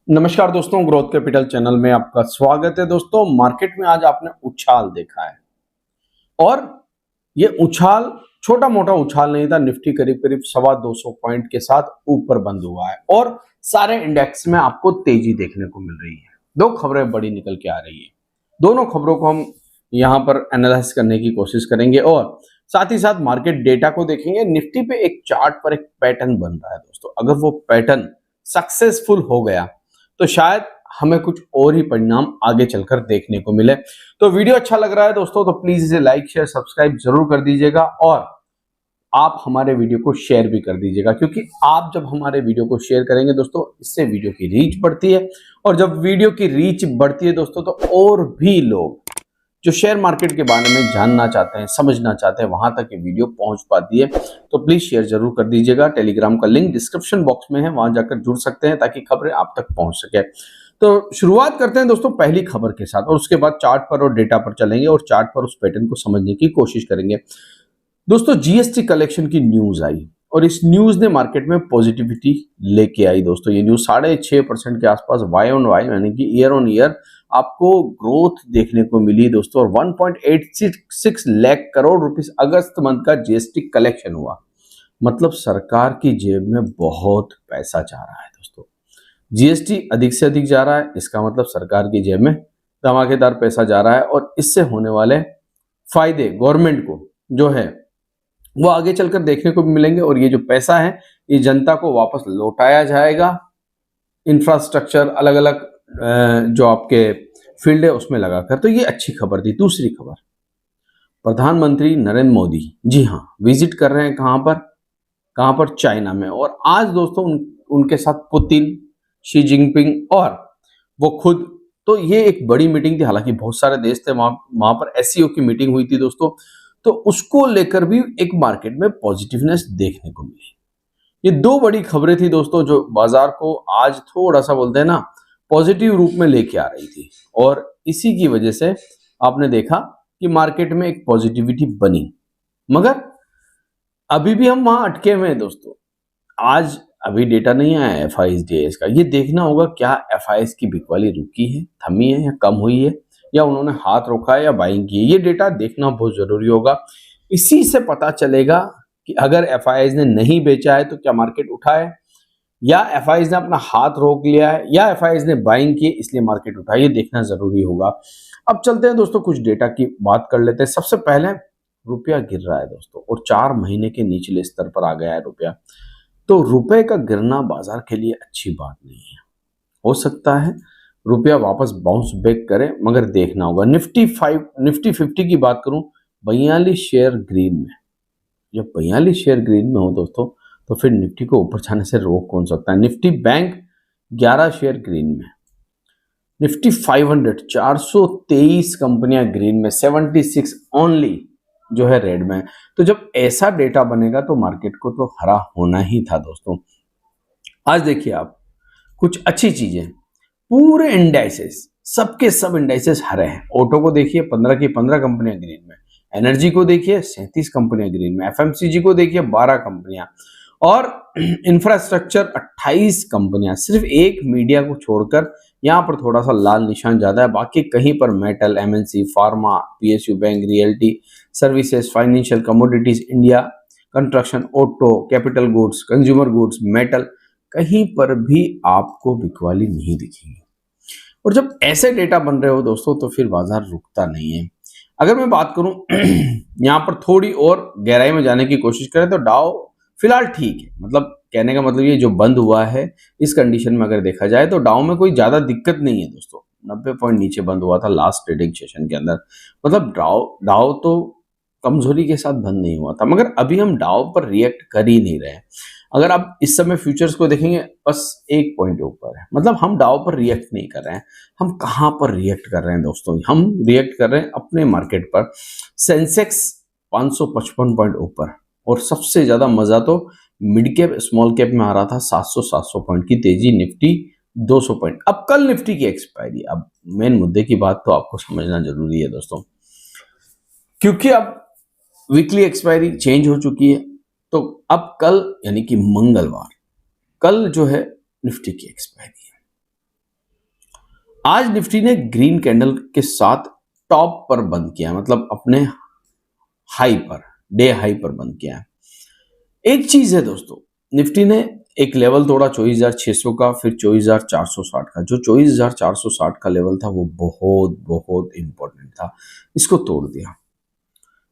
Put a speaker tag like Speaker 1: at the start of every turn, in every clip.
Speaker 1: नमस्कार दोस्तों, growth capital channel में आपका स्वागत है। दोस्तों, मार्केट में आज आपने उछाल देखा है और ये उछाल छोटा मोटा उछाल नहीं था। निफ्टी करीब करीब 225 पॉइंट के साथ ऊपर बंद हुआ है और सारे इंडेक्स में आपको तेजी देखने को मिल रही है। दो खबरें बड़ी निकल के आ रही है, दोनों खबरों को हम यहाँ पर एनालाइज करने की कोशिश करेंगे और साथ ही साथ मार्केट डेटा को देखेंगे। निफ्टी पे एक चार्ट पर एक पैटर्न बन रहा है दोस्तों, अगर वो पैटर्न सक्सेसफुल हो गया तो शायद हमें कुछ और ही परिणाम आगे चलकर देखने को मिले। तो वीडियो अच्छा लग रहा है दोस्तों तो प्लीज इसे लाइक शेयर सब्सक्राइब जरूर कर दीजिएगा और आप हमारे वीडियो को शेयर भी कर दीजिएगा, क्योंकि आप जब हमारे वीडियो को शेयर करेंगे दोस्तों, इससे वीडियो की रीच बढ़ती है और जब वीडियो की रीच बढ़ती है दोस्तों तो और भी लोग जो शेयर मार्केट के बारे में जानना चाहते हैं, समझना चाहते हैं, वहां तक ये वीडियो पहुंच पाती है। तो प्लीज शेयर जरूर कर दीजिएगा। टेलीग्राम का लिंक डिस्क्रिप्शन बॉक्स में है, वहां जाकर जुड़ सकते हैं ताकि खबरें आप तक पहुंच सके। तो शुरुआत करते हैं दोस्तों पहली खबर के साथ और उसके बाद चार्ट पर और डेटा पर चलेंगे और चार्ट पर उस पैटर्न को समझने की कोशिश करेंगे। दोस्तों, जीएसटी कलेक्शन की न्यूज आई और इस न्यूज ने मार्केट में पॉजिटिविटी लेके आई। दोस्तों, ये न्यूज 6.5% के आसपास वाई ऑन वाई यानी कि ईयर ऑन ईयर आपको ग्रोथ देखने को मिली दोस्तों और 1.86 लाख करोड़ रुपीस अगस्त मंथ का जीएसटी कलेक्शन हुआ। मतलब सरकार की जेब में बहुत पैसा जा रहा है दोस्तों। जीएसटी अधिक से अधिक जा रहा है, इसका मतलब सरकार की जेब में धमाकेदार पैसा जा रहा है और इससे होने वाले फायदे गवर्नमेंट को जो है वो आगे चलकर देखने को भी मिलेंगे और ये जो पैसा है ये जनता को वापस लौटाया जाएगा। इंफ्रास्ट्रक्चर अलग अलग जो आपके फील्ड है उसमें लगाकर। तो ये अच्छी खबर थी। दूसरी खबर, प्रधानमंत्री नरेंद्र मोदी जी हाँ विजिट कर रहे हैं कहां पर चाइना में। और आज दोस्तों उनके साथ पुतिन, शी जिनपिंग और वो खुद। तो ये एक बड़ी मीटिंग थी, हालांकि बहुत सारे देश थे वहां पर एससीओ की मीटिंग हुई थी दोस्तों। तो उसको लेकर भी एक मार्केट में पॉजिटिवनेस देखने को मिली। ये दो बड़ी खबरें थी दोस्तों जो बाजार को आज थोड़ा सा बोलते हैं ना पॉजिटिव रूप में लेके आ रही थी और इसी की वजह से आपने देखा कि मार्केट में एक पॉजिटिविटी बनी। मगर अभी भी हम वहां अटके हुए हैं दोस्तों। आज अभी डेटा नहीं आया एफआईएस का, ये देखना होगा क्या एफआईएस की बिकवाली रुकी है, थमी है या कम हुई है या उन्होंने हाथ रोका है या बाइंग की है। ये डेटा देखना बहुत जरूरी होगा। इसी से पता चलेगा कि अगर एफआईएस ने नहीं बेचा है तो क्या मार्केट उठा है या एफआईएस ने अपना हाथ रोक लिया है या एफआईएस ने बाइंग की इसलिए मार्केट उठा, ये देखना जरूरी होगा। अब चलते हैं दोस्तों, कुछ डेटा की बात कर लेते हैं। सबसे पहले रुपया गिर रहा है दोस्तों और 4 महीने के निचले स्तर पर आ गया है रुपया। तो रुपए का गिरना बाजार के लिए अच्छी बात नहीं है। हो सकता है रुपया वापस बाउंस बैक करे, मगर देखना होगा। निफ्टी 50 की बात करूं, 42 शेयर ग्रीन में। जब 42 शेयर ग्रीन में हो दोस्तों तो फिर निफ्टी को ऊपर जाने से रोक कौन सकता है। निफ्टी बैंक 11 शेयर ग्रीन में। निफ्टी 500 423 कंपनियां ग्रीन में, 76 ओनली जो है रेड में। तो जब ऐसा डेटा बनेगा तो मार्केट को तो हरा होना ही था दोस्तों। आज देखिए आप कुछ अच्छी चीजें, पूरे इंडाइसेस सबके सब इंडाइसेस हरे हैं। ऑटो को देखिए 15 की 15 कंपनियां ग्रीन में, एनर्जी को देखिए 37 कंपनियां ग्रीन में, एफएमसीजी को देखिए 12 कंपनियां और इंफ्रास्ट्रक्चर 28 कंपनियां। सिर्फ एक मीडिया को छोड़कर यहां पर थोड़ा सा लाल निशान ज्यादा है, बाकी कहीं पर metal, MNC, pharma, PSU bank, realty services, financial commodities, India, construction, auto, capital goods, consumer goods, metal, कहीं पर भी आपको बिकवाली नहीं दिखेगी। और जब ऐसे डेटा बन रहे हो दोस्तों तो फिर बाजार रुकता नहीं है। अगर मैं बात करूं यहां पर थोड़ी और गहराई में जाने की कोशिश करें तो डाउ फिलहाल ठीक है। मतलब कहने का मतलब ये जो बंद हुआ है इस कंडीशन में अगर देखा जाए तो डाउ में कोई ज्यादा दिक्कत नहीं है दोस्तों। 90 पॉइंट नीचे बंद हुआ था लास्ट ट्रेडिंग सेशन के अंदर। मतलब डाउ तो कमजोरी के साथ बंद नहीं हुआ था, मगर अभी हम डाउ पर रिएक्ट कर ही नहीं रहे हैं। अगर आप इस समय फ्यूचर्स को देखेंगे बस 1 पॉइंट ऊपर है। मतलब हम डाउ पर रिएक्ट नहीं कर रहे हैं। हम कहां पर रिएक्ट कर रहे हैं दोस्तों? हम रिएक्ट कर रहे हैं अपने मार्केट पर। सेंसेक्स 555 पॉइंट ऊपर और सबसे ज्यादा मजा तो मिड कैप स्मॉल कैप में आ रहा था। 700 पॉइंट की तेजी, निफ्टी 200 पॉइंट। अब कल निफ्टी की एक्सपायरी, अब मेन मुद्दे की बात तो आपको समझना जरूरी है दोस्तों, क्योंकि अब वीकली एक्सपायरी चेंज हो चुकी है। तो अब कल यानी कि मंगलवार, कल जो है निफ्टी की एक्सपायरी है। आज निफ्टी ने ग्रीन कैंडल के साथ टॉप पर बंद किया, मतलब अपने हाई पर, डे हाई पर बंद किया है। एक चीज है दोस्तों, निफ्टी ने एक लेवल तोड़ा 24,600 का, फिर 24,460 का। जो 24,460 का लेवल था वो बहुत बहुत इंपॉर्टेंट था, इसको तोड़ दिया।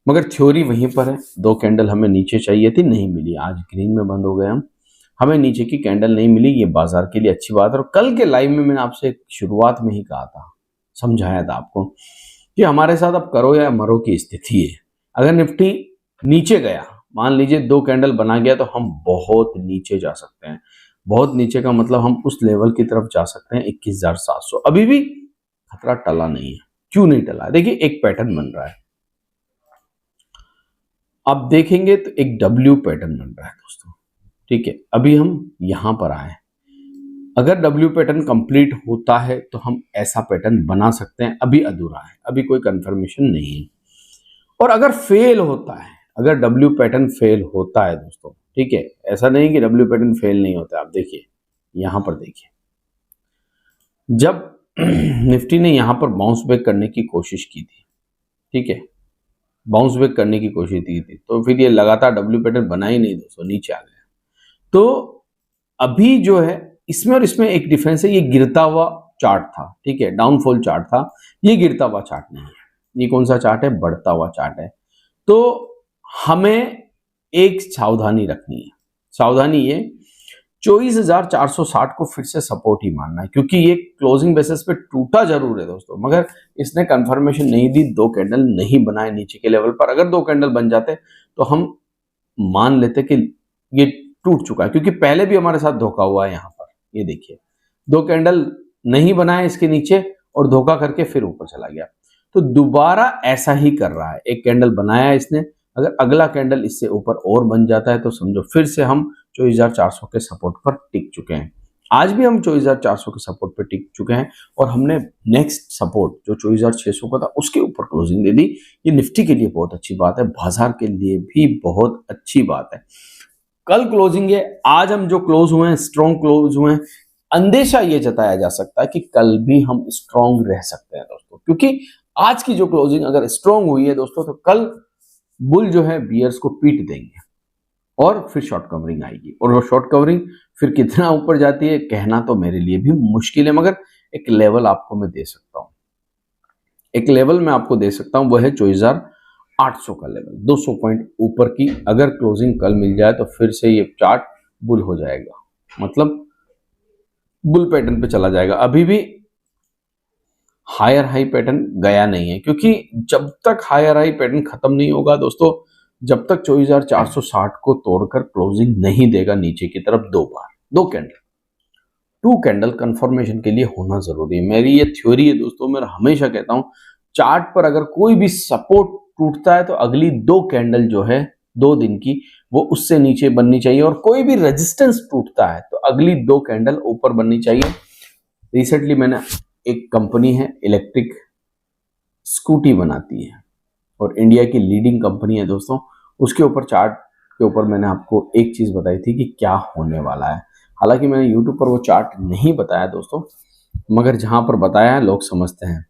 Speaker 1: मगर थ्योरी वहीं पर है, दो कैंडल हमें नीचे चाहिए थी, नहीं मिली। आज ग्रीन में बंद हो गए हम, हमें नीचे की कैंडल नहीं मिली, ये बाजार के लिए अच्छी बात है। और कल के लाइव में मैंने आपसे शुरुआत में ही कहा था, समझाया था आपको कि हमारे साथ अब करो या मरो की स्थिति है। अगर निफ्टी नीचे गया, मान लीजिए दो कैंडल बना गया, तो हम बहुत नीचे जा सकते हैं। बहुत नीचे का मतलब हम उस लेवल की तरफ जा सकते हैं 21,700। अभी भी खतरा टला नहीं है। क्यों नहीं टला? देखिए एक पैटर्न बन रहा है, आप देखेंगे तो एक डब्ल्यू पैटर्न बन रहा है दोस्तों, ठीक है। अभी हम यहां पर आए, अगर डब्ल्यू पैटर्न कंप्लीट होता है तो हम ऐसा पैटर्न बना सकते हैं। अभी अधूरा है, अभी कोई कंफर्मेशन नहीं है। और अगर फेल होता है, अगर डब्ल्यू पैटर्न फेल होता है दोस्तों, ठीक है, ऐसा नहीं कि डब्ल्यू पैटर्न फेल नहीं होता। आप देखिए यहां पर, देखिए जब निफ्टी ने यहां पर बाउंस बैक करने की कोशिश की थी, ठीक है, बाउंस बैक करने की कोशिश की थी, तो फिर ये लगातार डब्ल्यू पैटर्न बना ही नहीं दोस्तों, नीचे आ गया। तो अभी जो है इसमें और इसमें एक डिफरेंस है, ये गिरता हुआ चार्ट था, ठीक है, डाउनफॉल चार्ट था, ये गिरता हुआ चार्ट नहीं है। ये कौन सा चार्ट है? बढ़ता हुआ चार्ट है। तो हमें एक सावधानी रखनी है, सावधानी ये 24,460 को फिर से सपोर्ट ही मानना है, क्योंकि ये क्लोजिंग बेसिस पे टूटा जरूर है दोस्तों, मगर इसने कंफर्मेशन नहीं दी, दो कैंडल नहीं बनाए नीचे के लेवल पर। अगर दो कैंडल बन जाते तो हम मान लेते कि ये टूट चुका है, क्योंकि पहले भी हमारे साथ धोखा हुआ है। यहां पर ये देखिए, दो कैंडल नहीं बनाए इसके नीचे और धोखा करके फिर ऊपर चला गया। तो दोबारा ऐसा ही कर रहा है, एक कैंडल बनाया इसने, अगर अगला कैंडल इससे ऊपर और बन जाता है तो समझो फिर से हम 24,400 के सपोर्ट पर टिक चुके हैं। आज भी हम 24,400 के सपोर्ट पर टिक चुके हैं और हमने नेक्स्ट सपोर्ट जो 24,600 का था उसके ऊपर क्लोजिंग दे दी। ये निफ्टी के लिए बहुत अच्छी बात है, बाजार के लिए भी बहुत अच्छी बात है। कल क्लोजिंग है, आज हम जो क्लोज हुए हैं, स्ट्रॉन्ग क्लोज हुए हैं, अंदेशा ये जताया जा सकता है कि कल भी हम स्ट्रॉन्ग रह सकते हैं दोस्तों, क्योंकि आज की जो क्लोजिंग अगर स्ट्रॉन्ग हुई है दोस्तों, तो कल बुल जो है बियर्स को पीट देंगे और फिर शॉर्ट कवरिंग आएगी। और वो शॉर्ट कवरिंग फिर कितना ऊपर जाती है कहना तो मेरे लिए भी मुश्किल है, मगर एक लेवल आपको मैं दे सकता हूं, एक लेवल मैं आपको दे सकता हूं, वो है 24,800 का लेवल। 200 पॉइंट ऊपर की अगर क्लोजिंग कल मिल जाए तो फिर से ये चार्ट बुल हो जाएगा, मतलब बुल पैटर्न पे चला जाएगा। अभी भी हायर हाई पैटर्न गया नहीं है, क्योंकि जब तक हायर हाई पैटर्न खत्म नहीं होगा दोस्तों, जब तक 24,460 को तोड़कर क्लोजिंग नहीं देगा नीचे की तरफ दो बार, दो कैंडल, टू कैंडल कंफर्मेशन के लिए होना जरूरी है। मेरी ये थ्योरी है दोस्तों, मैं हमेशा कहता हूं चार्ट पर अगर कोई भी सपोर्ट टूटता है तो अगली दो कैंडल जो है 2 दिन की, वो उससे नीचे बननी चाहिए। और कोई भी रेजिस्टेंस टूटता है तो अगली दो कैंडल ऊपर बननी चाहिए। रिसेंटली मैंने, एक कंपनी है इलेक्ट्रिक स्कूटी बनाती है और इंडिया की लीडिंग कंपनी है दोस्तों, उसके ऊपर चार्ट के ऊपर मैंने आपको एक चीज बताई थी कि क्या होने वाला है। हालांकि मैंने यूट्यूब पर वो चार्ट नहीं बताया दोस्तों, मगर जहां पर बताया है लोग समझते हैं।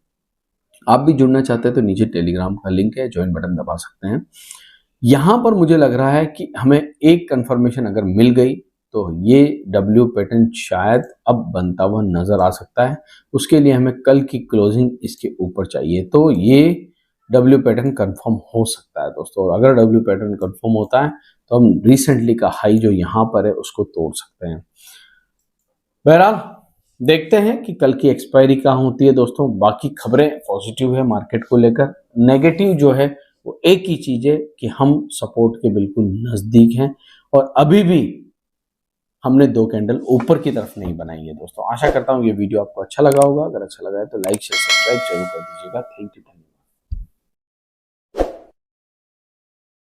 Speaker 1: आप भी जुड़ना चाहते हैं तो नीचे टेलीग्राम का लिंक है, ज्वाइन बटन दबा सकते हैं। यहां पर मुझे लग रहा है कि हमें एक कंफर्मेशन अगर मिल गई तो ये डब्ल्यू पैटर्न शायद अब बनता हुआ नजर आ सकता है। उसके लिए हमें कल की क्लोजिंग इसके ऊपर चाहिए, तो ये डब्ल्यू पैटर्न कंफर्म हो सकता है दोस्तों। और अगर डब्ल्यू पैटर्न कंफर्म होता है तो हम रिसेंटली का हाई जो यहां पर है उसको तोड़ सकते हैं। बहरहाल देखते हैं कि कल की एक्सपायरी कहाँ होती है दोस्तों। बाकी खबरें पॉजिटिव है मार्केट को लेकर, नेगेटिव जो है वो एक ही चीज है कि हम सपोर्ट के बिल्कुल नजदीक हैं और अभी भी हमने दो कैंडल ऊपर की तरफ नहीं बनाई है दोस्तों। आशा करता हूँ ये वीडियो आपको अच्छा लगा होगा, अगर अच्छा लगा है तो लाइक शेयर सब्सक्राइब जरूर कर दीजिएगा। Thank you.